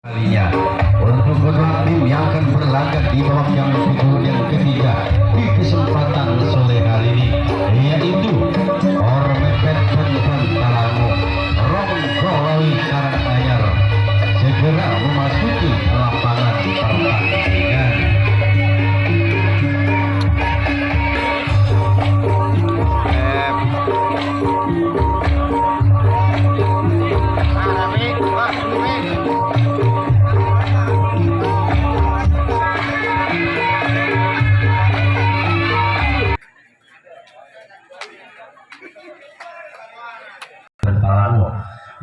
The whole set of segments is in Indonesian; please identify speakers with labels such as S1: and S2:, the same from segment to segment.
S1: kalinya untuk kedua tim yang akan berlaga di babak yang ketiga di kesempatan sore hari ini, yaitu Ormepet Penpan Talango Ronggolawi Karanganyar segera memasuki lapangan pertandingan.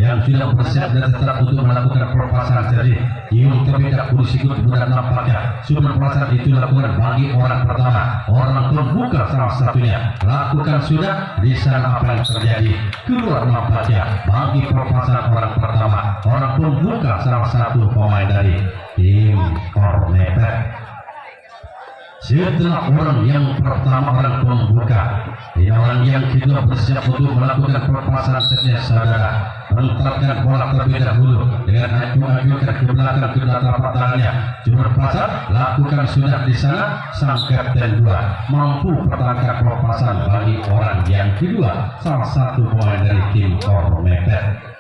S1: Yang sudah bersiap dan tetap untuk melakukan pelepasan jadi Yung terbedak polisi ikut budak nampaknya super pelepasan itu dilakukan bagi orang pertama, orang pembuka salah satunya lakukan sudah di sana apa yang terjadi keluar nampaknya bagi pelepasan orang pertama, orang pembuka salah satu pemain dari tim Ormepet. Setelah orang yang pertama orang pembuka, orang yang kedua bersiap untuk melakukan pelepasan setia saudara, menentarkan bola terlebih dahulu dengan aju-ajukan ke belakang ke telapak tangannya. Jumlah pelepasan lakukan sudah di sana, sang kapten 2 mampu pertahankan pelepasan bagi orang yang kedua, salah satu pemain dari tim Ormepet.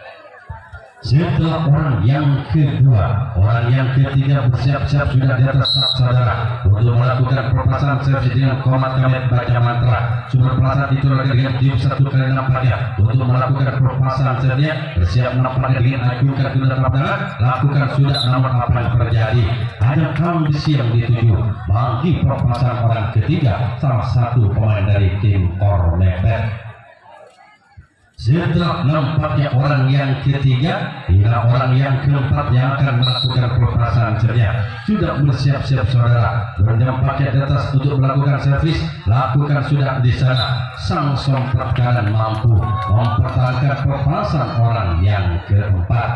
S1: Setelah orang yang kedua, orang yang ketiga bersiap-siap sudah di atas saudara untuk melakukan pelepasan servis dengan komat kami baca mantra. Sumber pelepasan itu lagi dengan tim 1 kali nampaknya untuk melakukan pelepasan servisnya bersiap nampaknya dengan ajukan ke telapak tangan, lakukan sudah namun apa yang terjadi ada kondisi yang dituju bagi pelepasan orang ketiga, salah satu pemain dari tim Ormepet. Setelah nampaknya orang yang ketiga, hingga orang yang keempat yang akan melakukan pelepasan setia sudah bersiap-siap saudara, bernampaknya di atas untuk melakukan servis, lakukan sudah di sana. Sang somprat kanan mampu mempertahankan pelepasan orang yang keempat.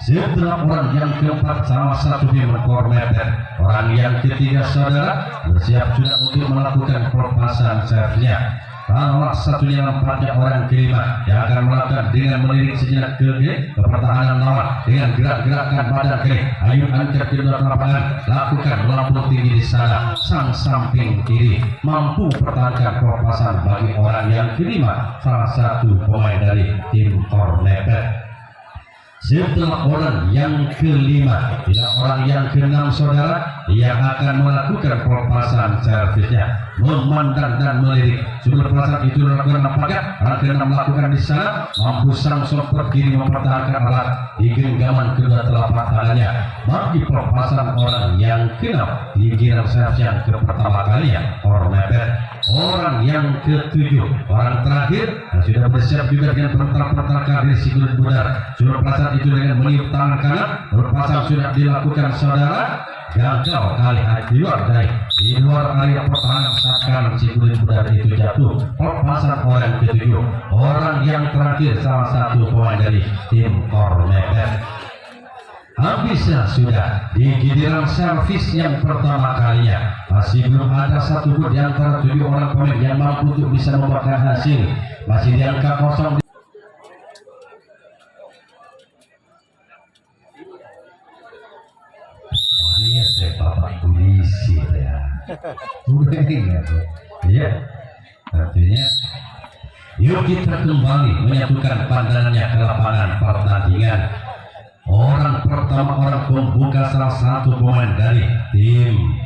S1: Setelah orang yang keempat salah satu tim Ormepet, orang yang ketiga saudara bersiap sudah untuk melakukan pelepasan servisnya. Salah satunya nampaknya orang kelima yang akan melakukan dengan melirik sejenak ke pertahanan lawan dengan gerak-gerakan badan kiri, ayun angkat ke lapangan, lakukan melambung tinggi di sana. Sang samping kiri mampu pertahankan pelepasan bagi orang yang kelima, salah satu pemain dari tim Ormepet. Setelah orang yang kelima, orang yang keenam saudara yang akan melakukan pelepasan servisnya, memandang dan melirik. Sumber pelepasan itu dilakukan nampaknya orang keenam melakukan di sana, mampu sang sopper kiri mempertahankan alat di genggaman kedua telapak tangannya bagi pelepasan orang yang keenam di giliran servis yang ke pertama kalinya Ormepet. Orang yang ketujuh, orang terakhir yang sudah bersiap juga dengan pertahanan karir Sigurd Budar. Sumber pelepasan itu dengan meniup tangan kanan, pelepasan sudah dilakukan saudara, gagal kali di luar area pertahanan saat kanan Sigurd Budar itu jatuh. Pelepasan orang ketujuh, orang yang terakhir salah satu pemain dari tim Ormepet. Habisnya sudah di giliran servis yang pertama kalinya, masih belum ada satu pun di antara 7 orang pemain yang mampu untuk bisa membuahkan hasil. Masih di angka kosong. Ini saya bapak polisi ya. Iya, artinya yuk kita kembali menyatukan pandangannya ke lapangan pertandingan. Orang pertama, orang pembuka salah satu pemain dari tim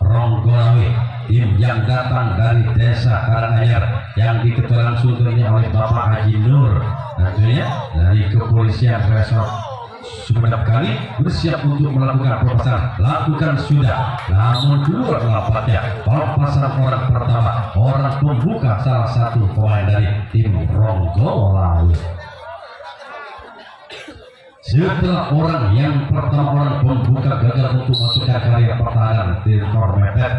S1: Ronggolawi, tim yang datang dari desa Karanganyar yang diketuai langsung oleh Bapak Haji Nur, tentunya dari kepolisian resort Sumedap kali bersiap untuk melakukan pelepasan, lakukan sudah namun keluar lapatnya pelepasan orang pertama, orang pembuka salah satu pemain dari tim Ronggolawi. Setelah orang yang pertama, orang pembuka gagal untuk masuk ke area pertahanan tim Ormepet,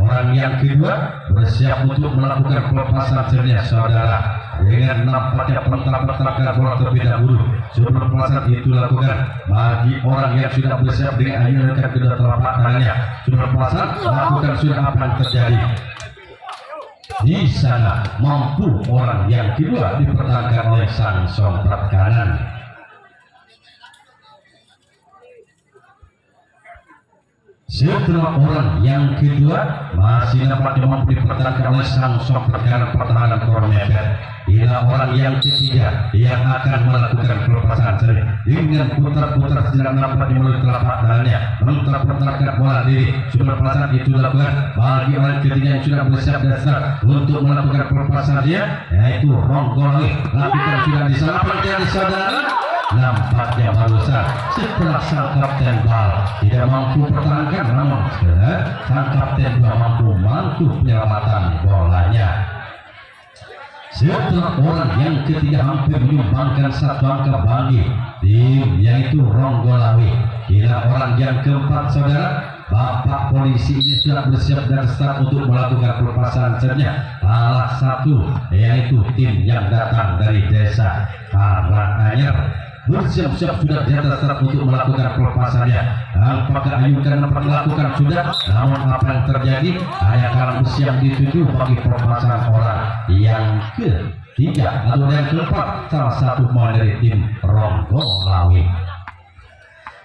S1: orang yang kedua bersiap untuk melakukan pelepasan setia saudara dengan nampaknya pertahanan bola terlebih dahulu. Sebelum pelepasan itu lakukan bagi orang yang sudah bersiap dengan ayunan kedua telapak tangannya. Sebelum pelepasan lakukan sudah apa yang terjadi di sana, mampu orang yang kedua dipertahankan oleh sang somprat kanan. Setelah orang yang kedua masih dapat mampu dipertahankan oleh sang pertahanan Kornebet. Inilah orang yang ketiga yang akan melakukan pelepasan seri dengan putar-putar tidak dapat melalui telapak tangannya, memutar-putarkan bola diri. Pelepasan itu dilakukan bagi orang ketiga yang sudah bersiap dasar untuk melakukan pelepasan dia, yaitu Ronggolawi. Lakukan sudah di sana perhatian saudara. Nampaknya barusan setelah sang kapten bal tidak mampu pertahankan, namun sang kapten juga mampu penyelamatan bolanya. Setelah orang yang ketiga hampir menyumbangkan satu angka bagi tim yaitu Ronggolawi. Kira orang yang keempat saudara, Bapak polisi ini sudah bersiap dan start untuk melakukan pelepasan sernya. Salah satu yaitu tim yang datang dari desa Karanganyar bersiap-siap sudah di atas start untuk melakukan pelepasannya. Apakah Ayukan dapat melakukan sudah? Namun apa yang terjadi? Hanya karena usia yang dituju bagi pelepasan orang yang ketiga atau yang keempat, salah satu pemain dari tim Ronggolawi.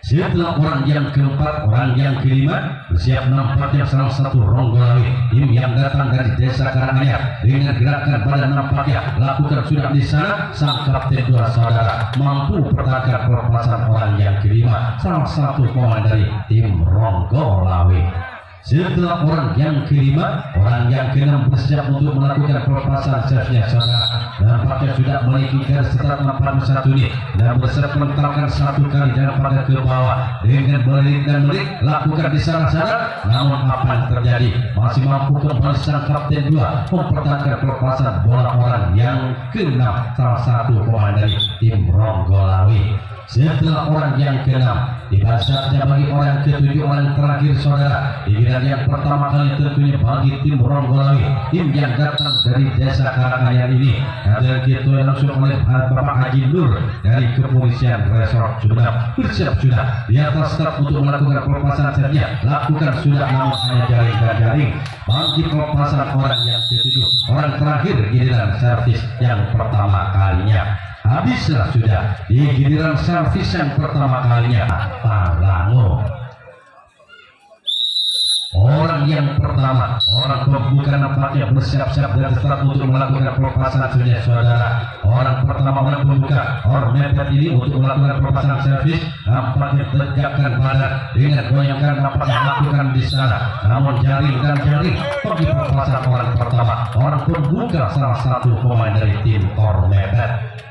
S1: Setelah orang yang keempat, orang yang kelima bersiap nampaknya salah satu Ronggolawi, tim yang datang dari desa Karanganyar dengan gerakan badan nampaknya lakukan sudah di sana. Sang kapten dua saudara mampu pertahankan pelepasan orang yang kelima, salah satu pemain dari tim Ronggolawi. Setelah orang yang kelima, orang yang keenam bersiap untuk melakukan pelepasan servisnya saudara. Nampaknya sudah memiliki garis start 41 ini dan bersiap menentalkan satu kali dan pada ke bawah dengan balik dan balik lakukan di sana saudara. Namun apa yang terjadi? Masih mampu kembali sang kapten dua mempertahankan pelepasan bola orang yang keenam, salah satu pemain dari tim Ronggolawi. Setelah orang yang keenam, tiba saatnya bagi orang ketujuh, orang terakhir saudara. Giliran yang pertama kali tentunya bagi tim Ronggolawi, tim yang datang dari desa Karanganyar ini. Dan kita langsung oleh Bapak Haji Nur dari Kepolisian Resort sudah bersiap sudah di atas start untuk melakukan pelepasan sernya. Lakukan sudah, namun hanya jaring dan jaring bagi pelepasan orang yang ketujuh, orang terakhir giliran servis yang pertama kalinya. Habislah sudah di giliran servis yang pertama kalinya. Talango orang yang pertama, orang pembuka nampaknya bersiap-siap dan start untuk melakukan pelepasan sernya saudara. Orang pertama, orang pembuka Kornebet ini untuk melakukan pelepasan servis nampaknya tegakkan badan dengan goyangkan nampaknya lakukan di sana. Namun jaring dan jaring bagi pelepasan orang pertama, orang pembuka salah satu pemain dari tim Kornebet.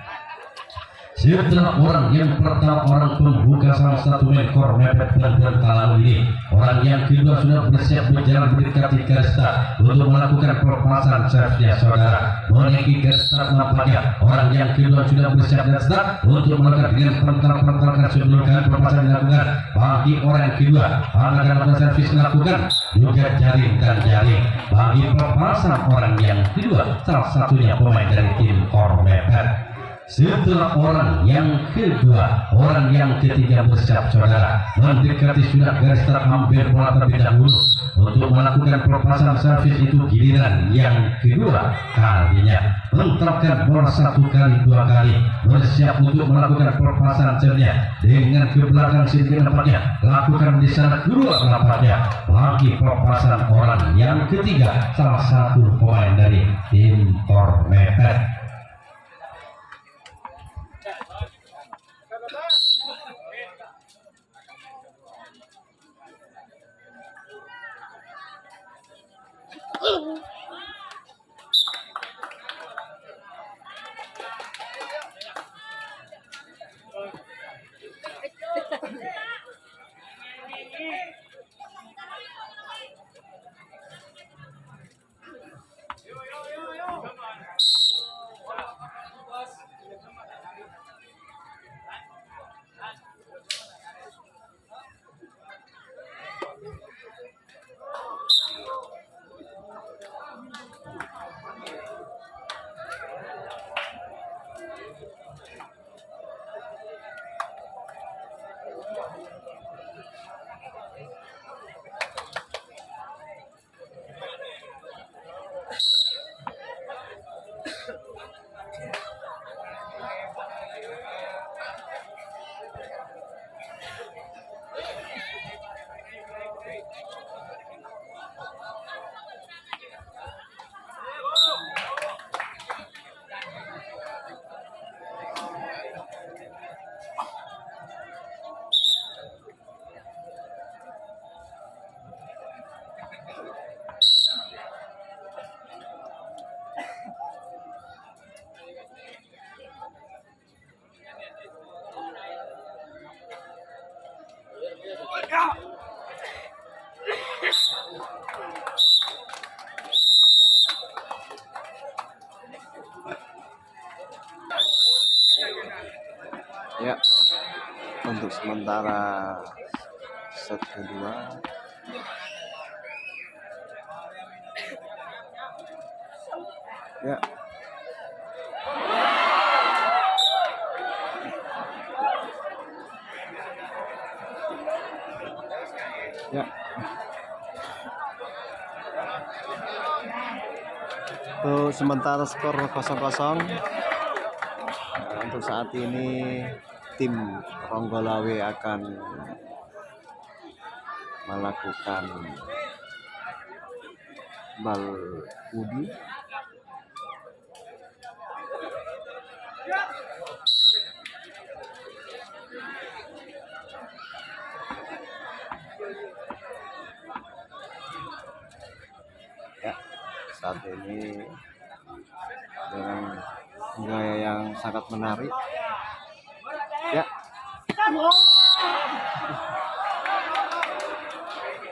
S1: Setelah orang yang pertama, orang pembuka salah satu main Kornebet dan Talango ini, orang yang kedua sudah bersiap berjalan mendekati garis start untuk melakukan pelepasan servisnya saudara. Memiliki garis start nampaknya orang yang kedua sudah bersiap dan start untuk melakukan dengan pental-pentalkan sebelum pelepasan dilakukan bagi orang yang kedua. Akan melakukan servis dilakukan juga jaring dan jaring bagi pelepasan orang yang kedua, salah satunya pemain dari tim Kornebet. Setelah orang yang kedua, orang yang ketiga bersiap saudara mendekati sudah garis start hampir bola terlebih dahulu untuk melakukan pelepasan servis itu giliran yang kedua kalinya. Mentarkan bola satu kali dua kali bersiap untuk melakukan pelepasan sernya dengan ke belakang sini nampaknya lakukan di sana kedua nampaknya bagi pelepasan orang yang ketiga, salah satu pemain dari tim Kornebet.
S2: Ya, untuk sementara set kedua ya. Ya. Untuk sementara skor 0-0. Untuk saat ini tim Ronggolawe akan melakukan bal budi. Ya, saat ini dengan gaya yang sangat menarik. Ya,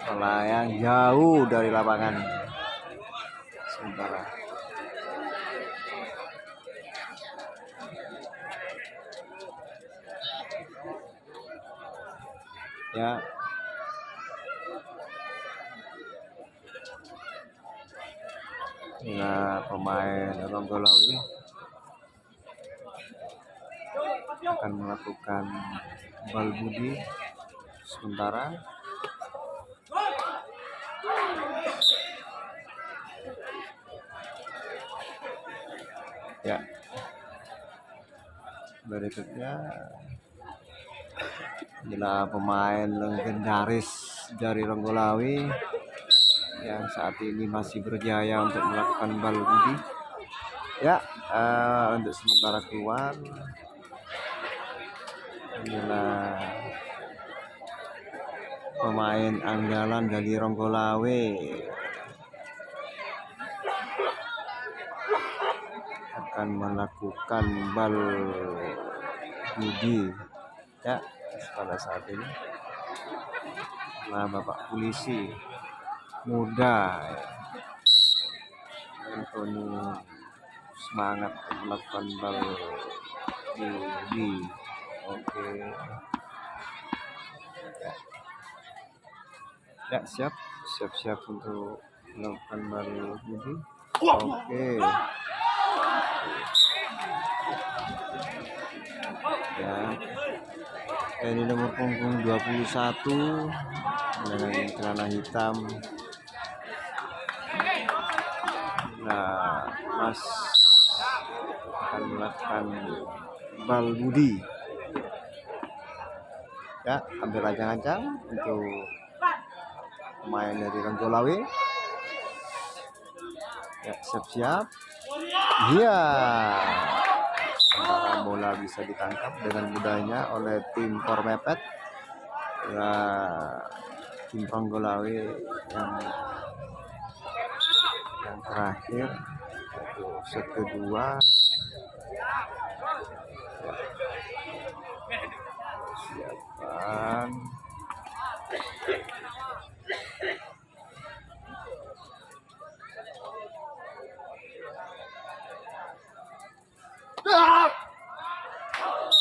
S2: bola yang jauh dari lapangan sementara. Ya, nah, pemain Ronggolawe akan melakukan bal budi sementara. Ya, berikutnya adalah pemain legendaris dari Ronggolawe yang saat ini masih berjaya untuk melakukan bal budi. Ya, untuk sementara keluar adalah pemain andalan dari Ronggolawe akan melakukan bal budi. Ya, pada saat ini nah, Bapak polisi muda Antoni semangat melakukan bal budi. Oke. Ya, siap untuk melakukan bal budi. Oke. Ya, ini nomor punggung 21 dengan celana hitam. Nah, Mas akan melakukan bal budi. Ya, ambil ancang-ancang untuk pemain dari Ronggolawe. Ya, siap. Iya, sementara bola bisa ditangkap dengan mudahnya oleh tim Kormepet. Tim Ronggolawe yang terakhir untuk set kedua. Siapkan.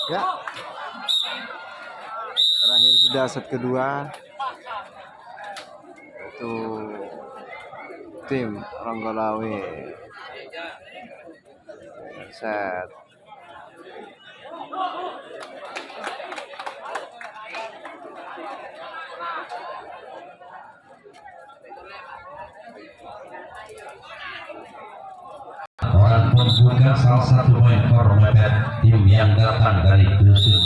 S2: Ya, terakhir sudah set kedua untuk tim Ronggolawe. Set.
S1: Orang pembuka salah satu pemain Kormepet, tim yang datang dari dusun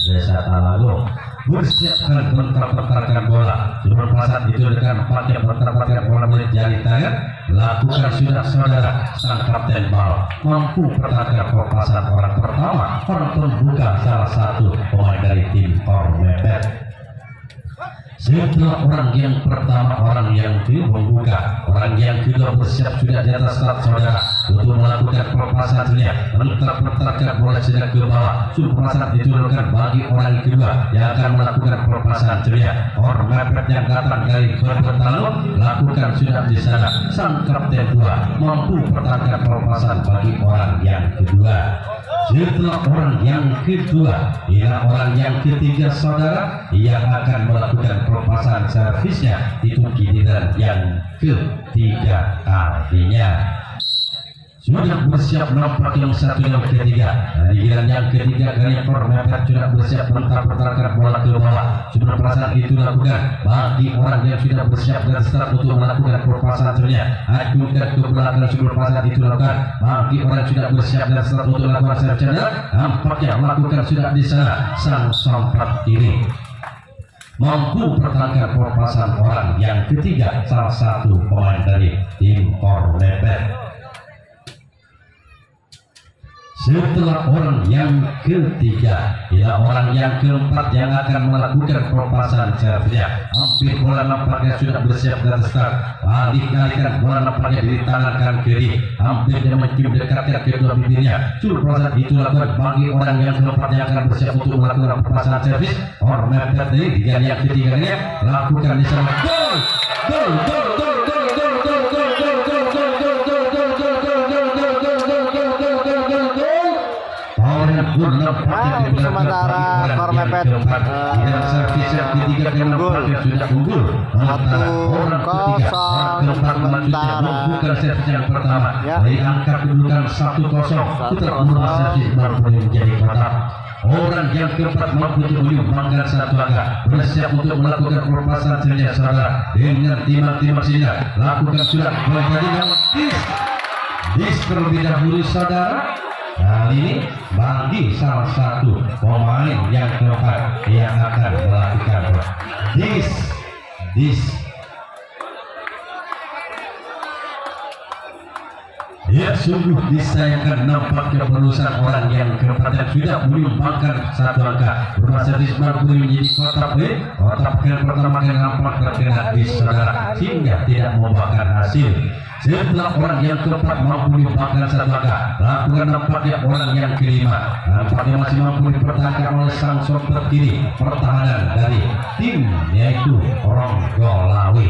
S1: desa Talago, bersiapkan bentar-bentarkan bola. Berpasan itu dengan pakai bentar-bentarkan bola menjadi tangan. Lakukan sudah saudara, sang kapten bal mampu pertahankan perpasan orang pertama, orang pembuka salah satu pemain dari tim Kormepet. Setelah orang yang pertama, orang yang kedua membuka, orang yang kedua bersiap sudah di atas start saudara untuk melakukan pelepasan senyap. Putar-putarkan bola senyap ke bawah. Pelepasan diturunkan bagi orang yang kedua yang akan melakukan pelepasan senyap. Orang mepet yang datang dari bertaluk lakukan sudah di sana. Sang kapten 2 mampu pertahankan pelepasan bagi orang yang kedua. Setelah orang yang kedua, ialah orang yang ketiga saudara yang akan melakukan pelepasan servisnya itu giliran yang ketiga artinya sudah bersiap nampak yang satu yang ketiga. Giliran yang ketiga kali mepet sudah bersiap putar-putarkan bola ke bawah. Sebelum pelepasan itu lakukan bagi orang yang sudah bersiap dan start untuk melakukan pelepasan sebenarnya. Ajukan ke belakang sebelum pelepasan itu lakukan bagi orang yang sudah bersiap dan start untuk melakukan servisnya. Nampaknya melakukan sudah di sana sang sompat kiri mampu pertahankan pelepasan orang yang ketiga, salah satu pemain dari tim Ormepet. Setelah orang yang ketiga, ialah orang yang keempat yang akan melakukan pelepasan servisnya. Hampir bola nampaknya sudah bersiap dan start. Balik-balikan bola nampaknya di tangan kanan kiri. Hampir dia mencium dekatkan kedua bibirnya. Pelepasan itu lakukan bagi orang yang keempat yang akan bersiap untuk melakukan pelepasan servis. Orang mepet ini di yang ketiganya lakukan di sana. Gol! Gol! Gol! Gol! Gol! Gol! Gol! Gol! Gol!
S2: Untuk sementara Kormepet unggul 1-0 sementara ya.
S1: Dari angka kedudukan 1-0 tetap merubah servis baru menjadi kotak. Orang yang keempat mampu menyumbangkan satu angka, bersiap untuk melakukan pelepasan senyap saudara dengan timang-timang sinyal. Lakukan sudah pertandingan dis terlebih dahulu saudara. Kali ini bagi salah satu pemain yang keempat yang akan melakukan dis ya sungguh disayangkan nampaknya perusahaan orang yang keempat yang sudah menyumbangkan satu angka bermasa dis baru menjadi kotak yang pertama kali nampak terkena dis saudara sehingga tidak membuahkan hasil. Setelah orang yang keempat mampu menyumbangkan satu angka, lakukan nampaknya orang yang kelima nampaknya masih mampu dipertahankan oleh sang sopir kiri pertahanan dari tim yaitu Ronggolawe.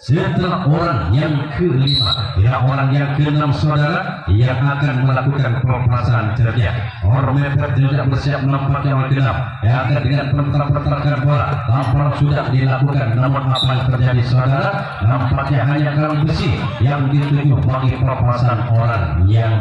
S1: Setelah orang yang kelima, ya orang yang keenam saudara yang akan melakukan pelepasan serbia. Ormepet tidak bersiap nampaknya orang keenam yang akan dengan pertahan bola. Tampaknya sudah dilakukan, namun apa yang terjadi saudara? Nampaknya hanya kalung besi yang dituju bagi pelepasan orang yang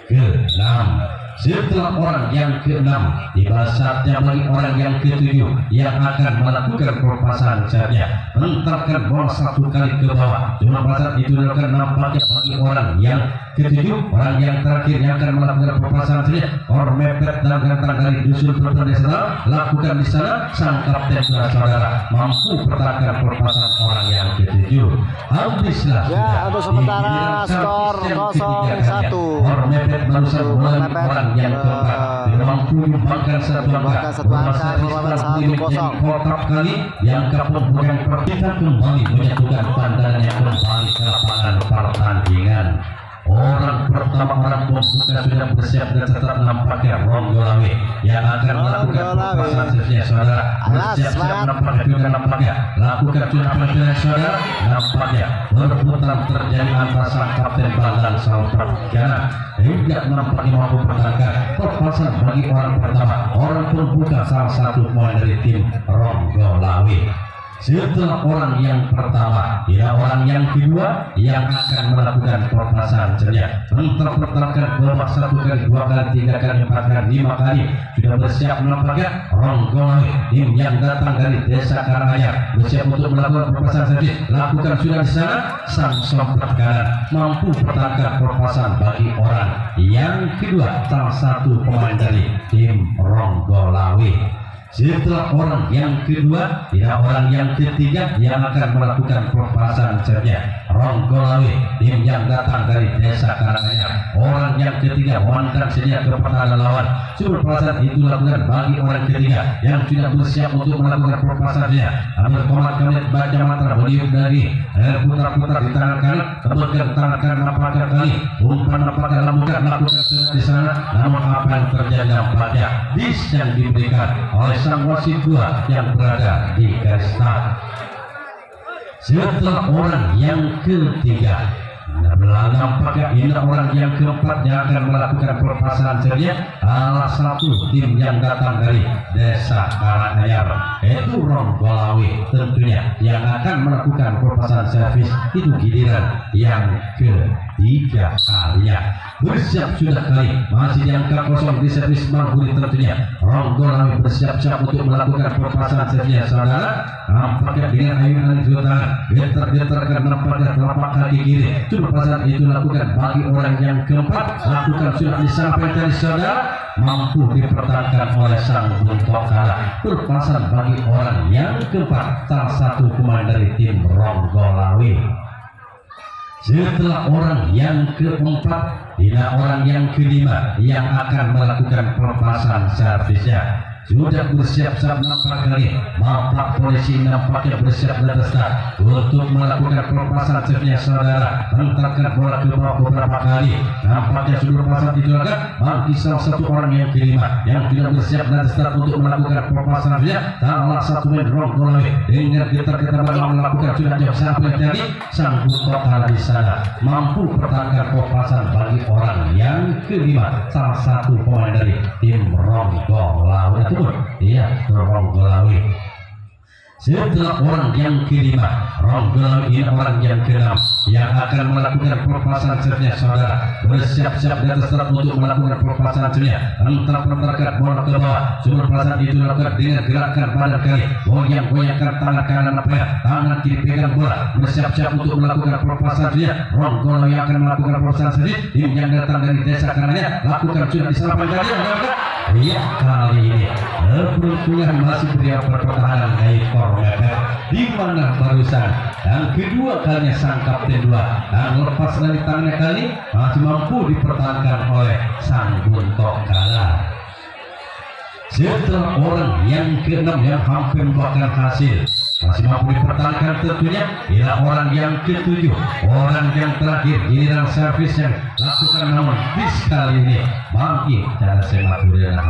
S1: keenam. Setelah orang yang keenam, tiba saatnya bagi orang yang ketujuh yang akan melakukan pelepasan serbia. Menentarkan bola satu kali ke bawah. Cuma pada saat itu dilakukan nampaknya bagi orang yang ketujuh, orang yang terakhir yang akan melakukan pelepasan serbia. Orang mepet dan gantang dari dusun pertandingan lakukan di sana. Sang kapten saudara mampu pertahankan pelepasan orang yang ketujuh. Habislah
S2: ya untuk sementara skor 0-1.
S1: Orang mepet barusan mulai orang yang keempat mampu menyumbangkan satu angka 1-0 kotak kali yang kapten bukan kita kembali menyatukan pandangan yang kembali ke lapangan pertandingan. Orang pertama orang pembuka sudah bersiap dan tetap nampaknya Ronggolawe yang akan melakukan pelepasan servisnya saudara. Bersiap-siap nampaknya lakukan sudah pelepasan saudara. Nampaknya berputar terjadi antara sang kapten dan sang pertahanan hingga nampaknya mampu pertahankan pelepasan bagi orang pertama orang pembuka salah satu pemain dari tim Ronggolawe. Setelah orang yang pertama, ya orang yang kedua yang akan melakukan pelepasan serbia. Menterpertahankan bola satu kali, dua kali, tiga kali, empat kali, lima kali. Sudah bersiap menampaknya Ronggolawe tim yang datang dari desa Karanganyar bersiap untuk melakukan pelepasan serbia. Lakukan sudah di sana. Sang sompet kanan mampu pertahankan pelepasan bagi orang yang kedua salah satu pemain dari tim Ronggolawe. Setelah orang yang kedua, tidak orang yang ketiga yang akan melakukan pelepasan sernya. Ronggolawe, tim yang datang dari desa Karanganyar. Orang yang ketiga memankan sedia ke pertahanan lawan. Sumber pelepasan itu dilakukan bagi orang ketiga yang sudah bersiap untuk melakukan pelepasannya. Ambil komat kamet baca mantra beliau dari putar-putar di tangan kanan, tebelkan tangan kanan nampakkan kali, umpan nampakkan lakukan sudah di sana. Namun apa yang terjadi nampaknya bis yang diberikan oleh sang wasit dua yang berada di garis start. Setelah orang yang ketiga, nampaknya ini orang yang keempat yang akan melakukan pelepasan sedia salah satu tim yang datang dari desa Karanganyar, yaitu Ronggolawe tentunya yang akan melakukan pelepasan servis. Itu giliran yang ketiga kalinya. Bersiap sudah kali, masih di angka kosong di servis Mangguri tentunya. Ronggolawe bersiap-siap untuk melakukan pelepasan sedia saudara. Nampaknya dengan ayunan dua tangan, getar-getarkan nampaknya telapak kaki kiri. Pelepasan itu lakukan bagi orang yang keempat, lakukan sudah disampaikan saudara, mampu dipertahankan oleh sang Buntok Kala. Pelepasan bagi orang yang keempat, salah satu pemain dari tim Ronggolawe. Setelah orang yang keempat, tidak orang yang kelima yang akan melakukan pelepasan servisnya. Sudah bersiap-siap nampak kali, Bapak polisi nampaknya bersiap di atas start untuk melakukan pelepasan servisnya saudara. Hentakkan bola ke bawah beberapa kali, nampaknya sudah pelepasan dilakukan bagi salah satu orang yang kelima yang sudah bersiap di atas start untuk melakukan pelepasan servisnya. Salah satu main Ronggolawe dengan getar-getar melakukan sudah jauh sampai jadi sang Buntok Kala di sana mampu pertahankan pelepasan bagi orang yang kelima, salah satu pemain dari tim Ronggolawe. Iya, Ronggolawe. Setelah orang yang kelima, Ronggolawe ini orang yang keenam yang akan melakukan pelepasan servisnya saudara. Bersiap-siap di atas start untuk melakukan pelepasan servisnya. Hentak-hentakkan bola ke bawah. Sumber pelepasan itu dilakukan dengan gerakan badan kali, goyang-goyangkan tangan kanan tangan kiri pegang bola. Bersiap-siap untuk melakukan pelepasan servisnya. Ronggolawe yang akan melakukan pelepasan servis. Tim yang datang dari desa Karanganyar lakukan sudah disampaikan tadi. Iya, kali ini keberuntungan masih beliau pertahanan dari Kormepet, di mana barusan yang kedua kalinya sang kapten dua dan lepas dari tangannya kali masih mampu dipertahankan oleh sang Buntok Kala. Setelah orang yang keenam yang hampir membuahkan hasil masih mampu dipertahankan tentunya ialah orang yang ketujuh, orang yang terakhir giliran servis yang lakukan namun bis kali ini bagi cara semak dan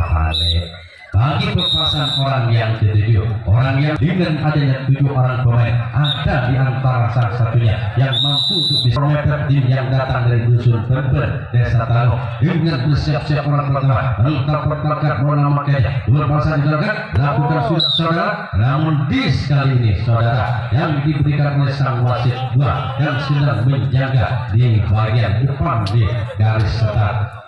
S1: bagi pelepasan orang yang ketujuh, orang yang dengan adanya 7 orang pemain ada di antara salah satunya yang mampu untuk bisa mepet tim yang datang dari dusun Pemper desa Talo dengan bersiap-siap orang pertama mentak-pertakan bola makanya pelepasan dilakukan lakukan sudah saudara, namun bis kali ini saudara yang diberikan oleh sang wasit dua yang sedang menjaga di bagian depan di garis start.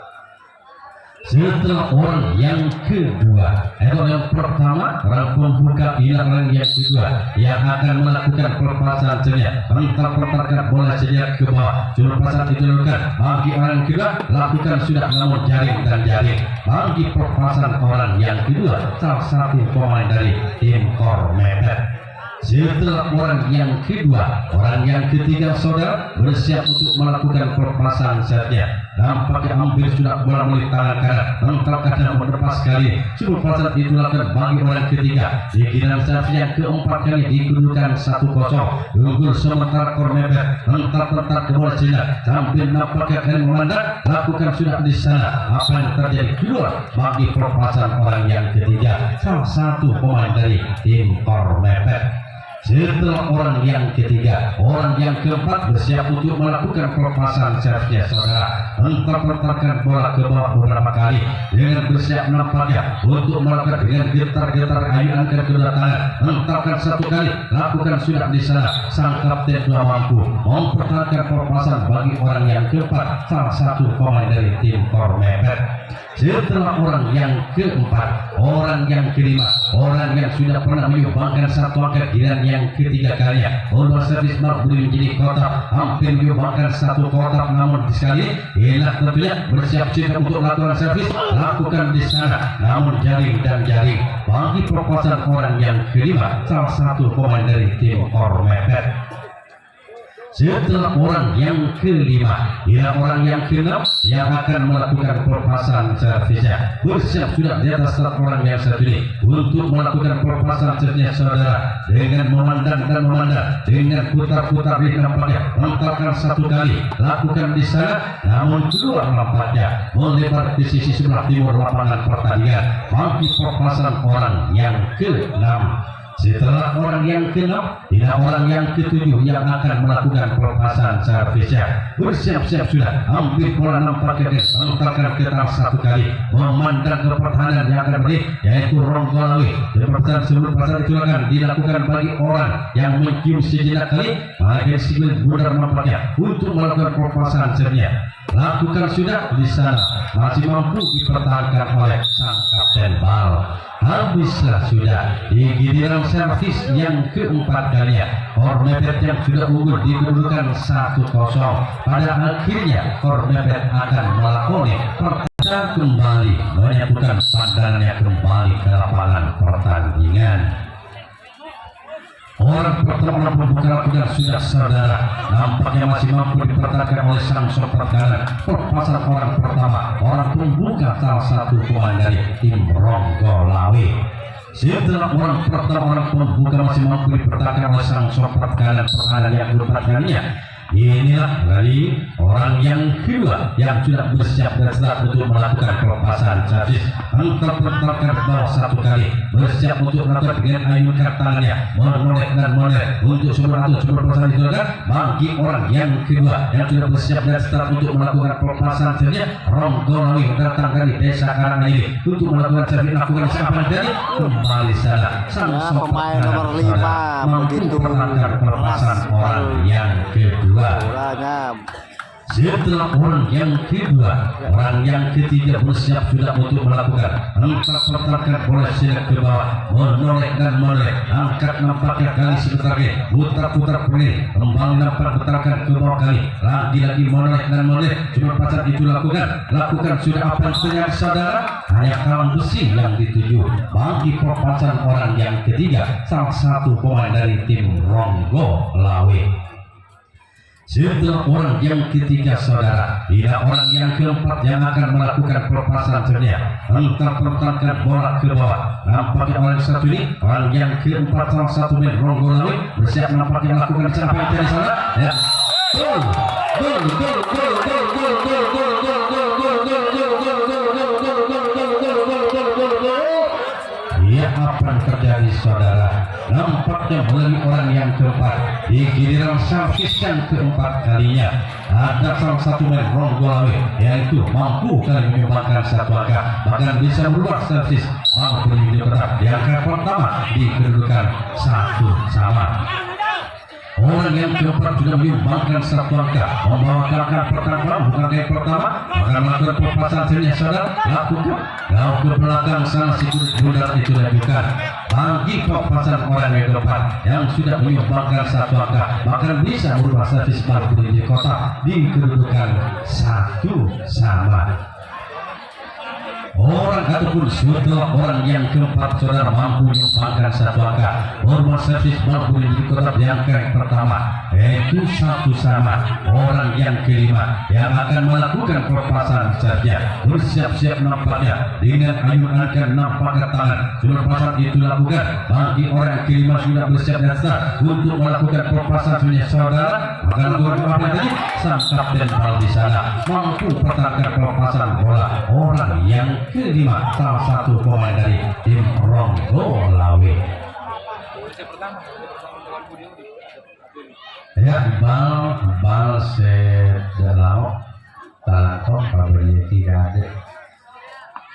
S1: Setelah orang yang kedua, yang pertama orang pembuka ialah orang yang kedua yang akan melakukan pelepasan sedia. Mentak-pertakan bola sedia ke bawah. Pelepasan itu dilakukan bagi orang kedua lakukan sudah namun jaring dan jaring. Bagi pelepasan orang yang kedua salah satu pemain dari tim Kormepet. Setelah orang yang kedua, orang yang ketiga saudara bersiap untuk melakukan pelepasan setnya. Nampaknya hampir sudah bola mulai tangan kanan, mentalkan dan berlepas sekali. Pelepasan itu dilakukan bagi orang ketiga. Di giliran servis yang keempat kali dikedudukan 1-0. Unggul sementara Kormepet mental-mental ke bola Cina sambil nampaknya kalian memandang lakukan sudah di sana. Apa yang terjadi kedua bagi pelepasan orang yang ketiga, salah satu pemain dari tim Kormepet. Setelah orang yang ketiga, orang yang keempat bersiap untuk melakukan pelepasan servisnya saudara. Mentak-mentakkan bola ke bawah beberapa kali dengan bersiap nampaknya untuk melakukan dengan getar-getar ayunan ke kedua tangan. Mentakkan satu kali, lakukan sudah di sana. Sang kapten sudah mampu mempertahankan pelepasan bagi orang yang keempat, salah satu pemain dari tim Kormepet. Setelah orang yang keempat, orang yang kelima, orang yang sudah pernah menyumbangkan satu angka giliran yang ketiga kalinya, bola servis Marbury menjadi kotak, hampir menyumbangkan satu kotak, namun sekali enak tentunya bersiap-siap untuk melakukan servis, lakukan di sana, namun jaring dan jaring bagi perpasan orang yang kelima, salah satu pemain dari tim Ormepet. Setelah orang yang kelima, ia orang yang keenam yang akan melakukan perpasan servisnya. Bersiap sudah di atas start orang yang satu ini untuk melakukan perpasan servisnya saudara, dengan memandang dan memandang, dengan putar-putar di nampaknya, menempatkan satu kali, lakukan di sana, namun keluar nampaknya melebar di sisi sebelah timur lapangan pertandingan bagi perpasan orang yang keenam. Setelah orang yang keenam, tidak orang yang ketujuh yang akan melakukan perpasan servisnya. Bersiap-siap sudah, hampir bola nampaknya diselenggarakan ke tengah satu kali, memandang ke pertahanan yang akan beri, yaitu Ronggolawi. Pertahanan sebelum perpasan itu akan dilakukan bagi orang yang mencium sejenak kali, bagian sibil bundar nampaknya untuk melakukan perpasan servisnya. Lakukan sudah di sana, masih mampu dipertahankan oleh sang kapten Bal. Habislah sudah di giliran servis yang keempat kalinya, Ormepet yang sudah unggul dikedudukan 1-0. Pada akhirnya Ormepet akan melakoni pertandingan kembali, menyatukan pandangannya kembali ke lapangan pertandingan. Orang pertama membuka lapangan sudah saudara, nampaknya masih mampu dipertahankan oleh sang sopir kanan. Perpasan orang pertama, orang pembuka salah satu pemain dari tim Ronggolawi. Setelah orang pertama, orang pembuka masih mampu dipertahankan oleh sang sopir kanan pertahanan yang keempat kalinya. Inilah dari orang yang kedua yang sudah bersiap dan siap untuk melakukan perpasan servis. Angkat pertahankan bawah satu kali, bersiap untuk melakukan dengan ayunkan tangannya, menoleh dan menoleh untuk sumber perpasan itu kan bagi orang yang kedua yang sudah bersiap dan siap untuk melakukan perpasan servisnya. Ronggolawi datang dari desa Karang ini untuk melakukan servis, lakukan siapan dari kembali sana. Sang
S2: pemain nomor 5 begitu
S1: pertahankan perpasan orang yang kedua.
S2: bolanya.
S1: Setelah orang yang kedua, orang yang ketiga bersiap sudah untuk melakukan angkat pertahankan bola siap ke bawah, menoleh dan menoleh, angkat nampaknya kali sebentar lagi, putar-putar pening, kembali nampak putarkan ke bawah kali, lagi-lagi menoleh dan menoleh. Cuma pasal itu lakukan sudah apa yang terjadi saudara, hanya kawan besi yang dituju bagi perpasan orang yang ketiga, salah satu pemain dari tim Ronggolawi. Setelah orang yang ketiga saudara, tidak orang yang keempat yang akan melakukan perpasan servisnya. Entah pertahankan bola ke bawah, nampaknya orang satu ini, orang yang keempat salah satu pemain Ronggolawi bersiap nampaknya melakukan sampai dari sana. Ya, gol, gol, gol, gol, gol, gol, gol, gol, gol, gol, gol, gol, gol, gol, gol. Ya, apa yang terjadi saudara? Nampaknya melalui orang yang keempat di giliran servis yang keempat kalinya, ada salah satu pemain Ronggolawi yaitu mampu kali menyumbangkan satu angka, bahkan bisa merubah servis, mampu tetap di angka pertama di kedudukan 1-1. Orang yang keempat sudah menyumbangkan satu angka, membawa angka pertama bukan yang pertama, maka melakukan perpasan servisnya saudara, lakukan lalu ke belakang sana sikut bundar itu lakukan bagi perpasan orang yang keempat yang sudah menyumbangkan satu angka, bahkan bisa merubah servis baru di kotak di kedudukan 1-1. Orang ataupun setelah orang yang keempat saudara mampu menyumbangkan satu angka, merubah servis baru di kotak di angka yang pertama, yaitu 1-1. Orang yang kelima yang akan melakukan perpasan servisnya bersiap-siap nampaknya dengan ayunkan nampaknya tangan. Perpasan itu lakukan bagi orang yang kelima sudah bersiap dan siap untuk melakukan perpasan servisnya saudara. Maka lakukan apa tadi? Sang kapten Bal di sana mampu pertahankan perpasan bola orang yang kelima, salah satu pemain dari tim Ronggolawi. Ya, bal sedalau talanto pabrik tidak ada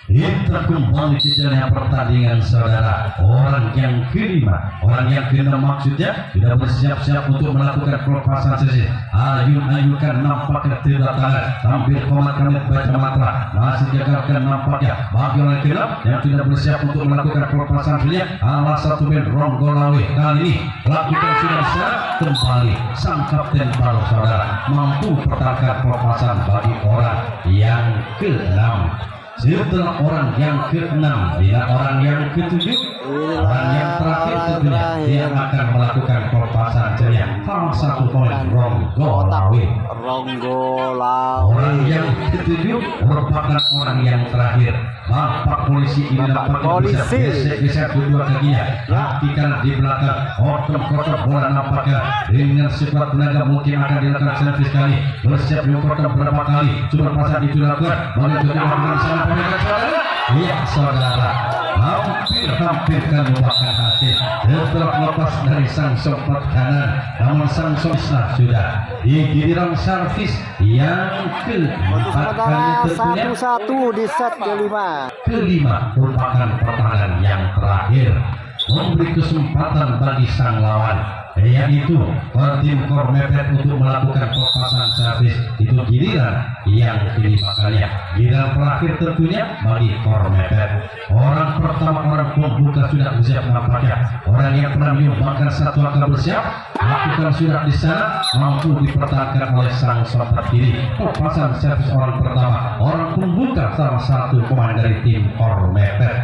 S1: Kita kembali ke jalannya pertandingan saudara. Orang yang kelima, orang yang keenam maksudnya sudah bersiap-siap untuk melakukan pelepasan sesi. Ayun-ayunkan nampaknya tidak tangan, tampil komat kamit baca mantra, masih gagalkan nampaknya bagi orang keenam yang sudah bersiap untuk melakukan pelepasan sesi. Alas satu band Ronggolawe kali ini lakukan sudah siap kembali sang kapten bal saudara mampu pertahankan pelepasan bagi orang yang keenam. Setelah orang yang keenam, bila orang yang ketujuh, orang yang terakhir tentunya dia akan melakukan pelepasan ceria. Salah satu poin Ronggolawe. Orang yang ketujuh merupakan orang yang terakhir. Bapak polisi ini nampaknya bisa geser kedua kakinya, kaki di belakang, kotak bola nampaknya dengan sekuat tenaga mungkin akan dilakukan servis kali, bersiap diukur berapa kali, cuma pasang itu dilakukan, bagaimana dengan sana pemegang saudara? Iya saudara, hampir kan merupakan hasil setelah lepas dari sang sobat kanan, namun sang sosna sudah di giliran servis yang keempat kali tentunya.
S2: 1-1 di set
S1: Kelima merupakan pertahanan yang terakhir, memberi kesempatan bagi sang lawan, yaitu tim Kor Mepet untuk melakukan pelepasan servis. Itu giliran yang kelima kalinya, giliran terakhir tentunya bagi Kor Mepet. Orang pertama, orang pembuka sudah bersiap nampaknya, orang yang pernah menyumbangkan satu angka bersiap lakukan sudah di sana, mampu dipertahankan oleh sang sobat kiri. Pelepasan servis orang pertama, orang pembuka salah satu pemain dari tim Kor Mepet.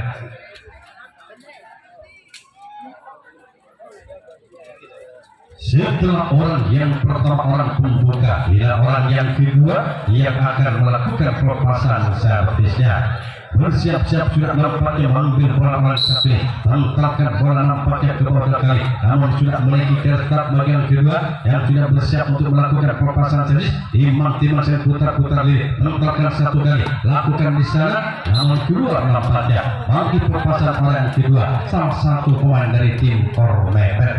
S1: Setelah orang yang pertama, orang pembuka, bila orang yang kedua yang akan melakukan pelepasan servisnya. Bersiap-siap sudah nampaknya mengambil bola satu, menempatkan bola nampaknya ke bawah kali, namun sudah memiliki start bagian kedua yang sudah bersiap untuk melakukan pelepasan servis. Timang-timang saya putar-putar diri, menempatkan satu kali, lakukan di sana, namun kedua nampaknya bagi pelepasan bola yang kedua salah satu pemain dari tim Kor Mepet.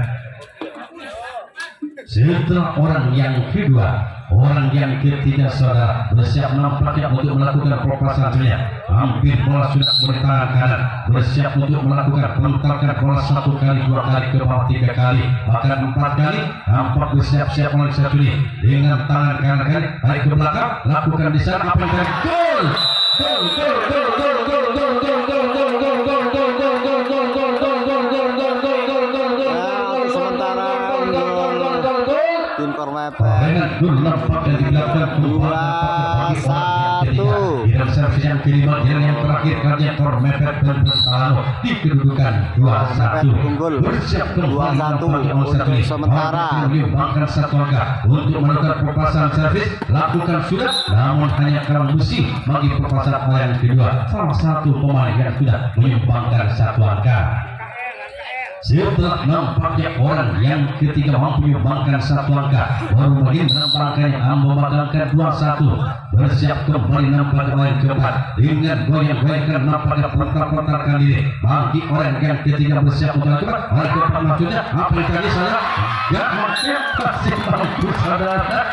S1: Setelah orang yang kedua, orang yang ketiga saudara bersiap nampaknya untuk melakukan pelepasannya. Hampir bola sudah mulai tangan kanan, bersiap untuk melakukan penempatan bola satu kali, dua kali, ke bawah tiga kali, bahkan empat kali. Nampak bersiap-siap oleh satu ini dengan tangan kanan kali tarik ke belakang, lakukan di sana apa yang gol, gol, gol, gol, gol, gol, gol, gol, gol, gol, gol, gol, gol,
S2: tim Kor Mepet.
S1: Dengan gol nampak yang dilakukan 2-1. Dengan servis yang kelima, yang terakhir kerja Kor Mepet dan Persalo di kedudukan 2-1. Bersiap kembali
S2: 2-1 untuk sementara.
S1: Menyumbangkan satu angka untuk melakukan pelepasan servis, lakukan sudah, namun hanya kerang besi bagi pelepasan yang kedua. Salah satu pemain yang sudah menyumbangkan satu angka. Setelah nampaknya orang yang ketiga mampu menyumbangkan satu angka, baru lagi nampaknya membatalkan 2-1. Bersiap kembali nampaknya orang keempat dengan goyang-goyangkan nampaknya putar-putarkan diri bagi orang yang ketiga bersiap untuk melakukan orang keempat. Maksudnya apa yang tadi saya gak maksudnya masih mampu saudara.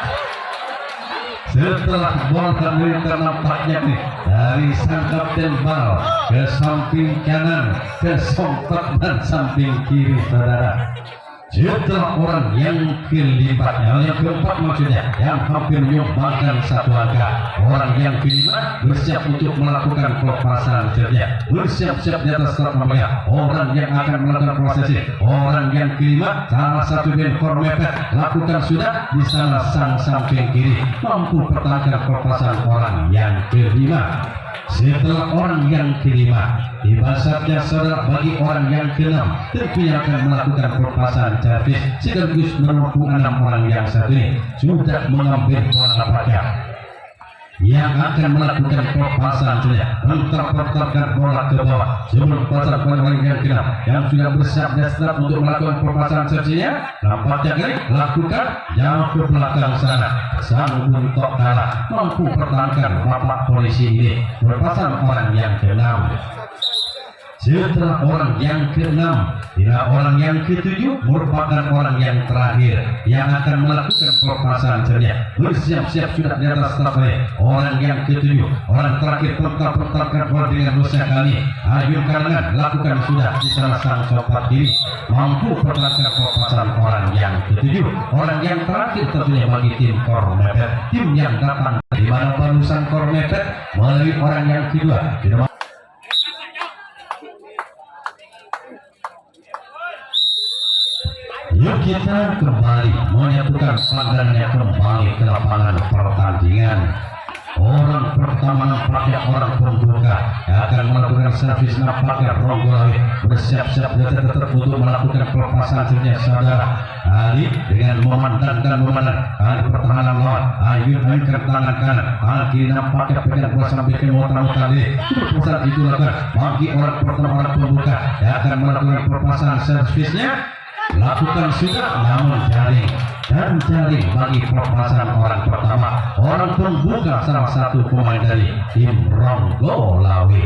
S1: Setelah bola terlempar nampaknya nih dari sang kapten bal ke samping kanan, ke sompat dan samping kiri saudara. Setelah orang yang kelipatnya, yang keempat maksudnya, yang hampir menyumbangkan satu angka, orang yang kelima bersiap untuk melakukan pelepasan kerja, bersiap-siap di atas start namanya, orang yang akan melakukan prosesi, orang yang kelima salah satu band Kor Mepet lakukan sudah di sana sang samping kiri, mampu pertahankan pelepasan orang yang kelima. Setelah orang yang kelima, tiba saatnya saudara bagi orang yang keenam, tentunya akan melakukan pelepasan servis sekaligus menampung 6 orang yang satu ini sudah mengambil bola nampaknya, yang akan melakukan pelepasan saja, mentar-mentarkan bola ke bawah sebelum pasar pemain yang keenam yang sudah bersiap dan siap untuk melakukan pelepasan servisnya. Nampaknya kali lakukan jauh ke belakang sana, sang untuk kalah mampu pertahankan bapak polisi ini pelepasan orang yang keenam. Setelah orang yang keenam, bila orang yang ketujuh merupakan orang yang terakhir yang akan melakukan pelepasan ceria. Bersiap-siap sudah di atas stafnya. Orang yang ketujuh, orang terakhir pentar-pentarkan bola dengan usaha kami. Ayun kalangan lakukan sudah di sana sang sopat kiri mampu pertahankan pelepasan orang yang ketujuh. Orang yang terakhir tentunya bagi tim Kormepet, tim yang datang di mana balusan Kormepet melalui orang yang kedua. Yuk kita kembali menyatukan pandangannya kembali ke lapangan pertandingan. Orang pertama nampaknya orang pembuka akan melakukan servis nampaknya Ronggolawi bersiap-siap tetap untuk melakukan pelepasan ceria saudara Ali dengan memandangkan Ali pertahanan lawan. Ayun ke tangan kanan, tangan kiri nampaknya pegang bola sampai ke muter-muter diri. Pusat itu lakukan bagi orang pertama orang pembuka yang akan melakukan pelepasan servisnya. Lakukan sudah namun jaring dan jaring bagi pelepasan orang pertama orang pembuka salah satu pemain dari tim Ronggolawi.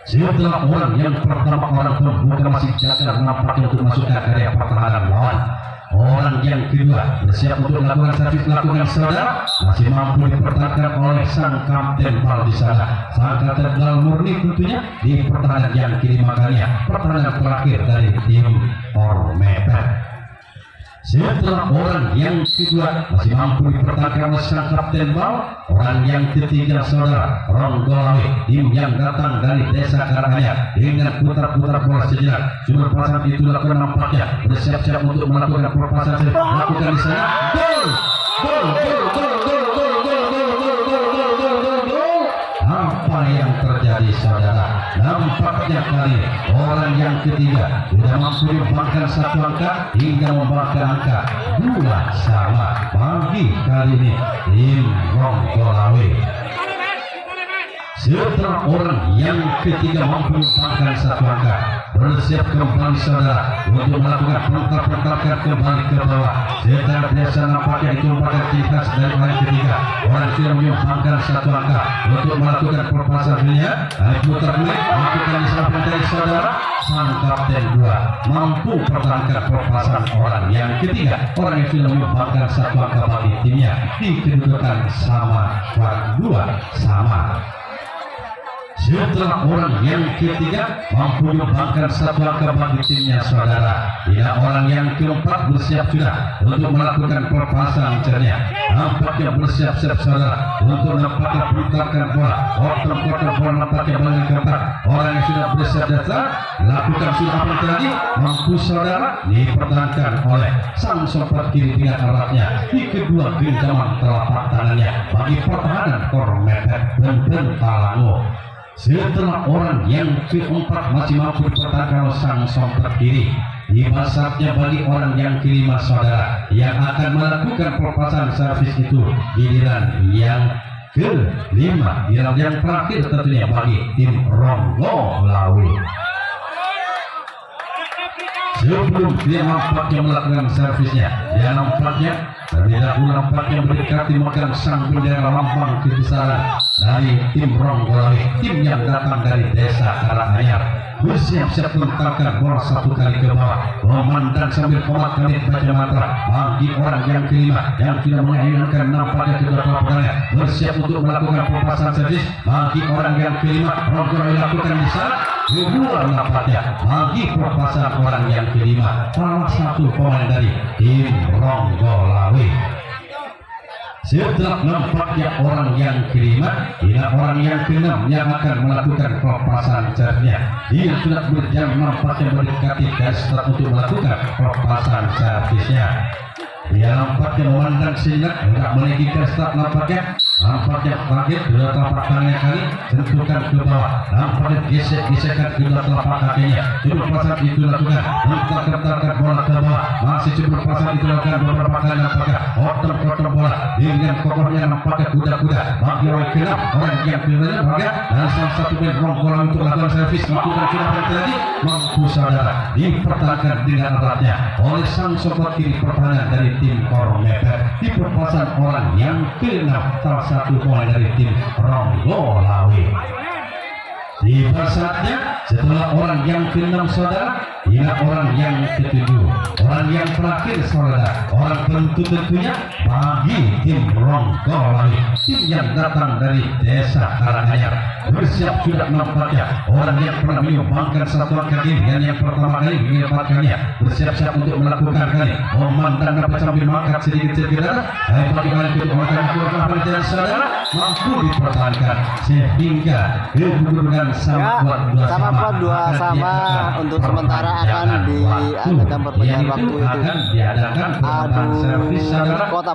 S1: Setelah orang yang pertama orang pembuka masih gagal nampaknya untuk masuk ke area pertahanan lawan. Orang yang kedua bersiap untuk melakukan servis lakukan saudara masih mampu dipertahankan oleh sang kapten bal di sana. Sang kapten bal murni tentunya di pertahanan yang kiri makanya pertahanan terakhir dari tim Kormepet. Setelah orang yang kedua masih mampu dipertahankan oleh sang kapten bal, orang yang ketiga saudara Ronggolawi, tim yang datang dari desa Karanganyar dengan putar-putar bola sejenak. Sumber pasang itu lakukan nampaknya bersiap-siap untuk melakukan pelepasan lakukan di sana. Gol! Gol! Gol! Gol! Gol! Gol! Gol! Gol! Apa yang terjadi saudara? Nampaknya kali orang yang ketiga sudah mampu membangkang satu angka hingga membangkang angka 2-2 bagi kali ini tim Ronggolawi. Setelah orang yang ketiga mampu membangkang satu angka, bersiap kembali saudara untuk melakukan pentar-pentarkan kembali ke bawah. Setelah biasa nampaknya itu merupakan ciri khas dari orang ketiga. Orang sudah membangkang satu angka untuk melakukan pelepasan dunia. Putar balik melakukan disamping dari saudara sang kapten 2 mampu pertahankan pelepasan orang yang ketiga. Orang yang sudah membangkang satu angka bagi timnya di kedudukan sama 2-sama. Setelah orang yang ketiga mampu membangkang satu angka bagi timnya saudara, tidak orang yang keempat bersiap sudah untuk melakukan pelepasan ceria. Nampaknya bersiap-siap saudara untuk nampaknya putarkan bola. Potong-potong bola nampaknya bagi keempat. Orang yang sudah bersiap datang lakukan sudah apa lagi mampu saudara dipertahankan oleh sang sopat kiri dengan eratnya di kedua genggaman telapak tangannya bagi pertahanan Kormepet dan Talango. Setelah orang yang keempat masih mampu dipertahankan oleh sang sompet kiri, tiba saatnya bagi orang yang kelima saudara yang akan melakukan pelepasan servis itu. Giliran yang kelima, giliran yang terakhir tentunya bagi tim Ronggolawi. Sebelum dia nampaknya melakukan servisnya, dia nampaknya terlebih dahulu nampaknya mendekati megang sang bendera lambang kebesaran dari tim Ronggolawi, tim yang datang dari desa Karanganyar. Bersiap-siap menempatkan bola satu kali ke bawah, memandang sambil komat menit baca mantra bagi orang yang kelima yang tidak menginginkan nampaknya kedua pelapangannya. Bersiap untuk melakukan pelepasan servis bagi orang yang kelima. Ronggolawi lakukan di sana. Kedua nampaknya bagi pelepasan orang yang kelima, salah satu pemain dari tim Ronggolawi. Setelah nampaknya orang yang kelima, tidak orang yang keenam yang akan melakukan pelepasan ceria. Dia sudah berjalan nampaknya mendekati garis start untuk melakukan pelepasan servisnya. Dia nampaknya memandang sejenak, tidak meninggikan start nampaknya terakhir kedua telapak tangannya kali tentukan ke bawah, nampaknya gesek-gesekan kedua telapak kakinya. Coba pasang itu lakukan, mentar-mentarkan bola ke bawah, masih coba pasang itu lakukan beberapa kali nampaknya potong-potong bola dengan kokohnya nampaknya kuda-kuda bagi orang kelab, orang yang kelima nampaknya dan salah satu pemain Ronggolawi untuk melakukan servis lakukan sudah tadi mampu saudara dipertahankan dengan eratnya oleh sang sobat kiri pertahanan dari tim Kormepet di perpasan orang yang ke-6 salah satu pemain dari tim Ronggolawi. Di saatnya setelah orang yang ke-6 saudara hingga orang yang ke-7, orang yang terakhir saudara, orang tentu tentunya bagi tim Ronggolawi, tim yang datang dari desa Karanganyar. Bersiap sudah nampaknya orang yang pernah menyumbangkan satuan kali dan yang pertama kali menyempatkannya bersiap-siap untuk melakukan kali memandang dapat sambil mangkat sedikit-sedikit darah. Bagaimana untuk memakan buah perjalanan saudara mampu dipertahankan sehingga kedudukan sama
S2: kuat dua sama untuk sementara akan diadakan perpanjangan waktu itu adu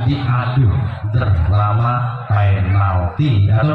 S1: diadu drama penalti atau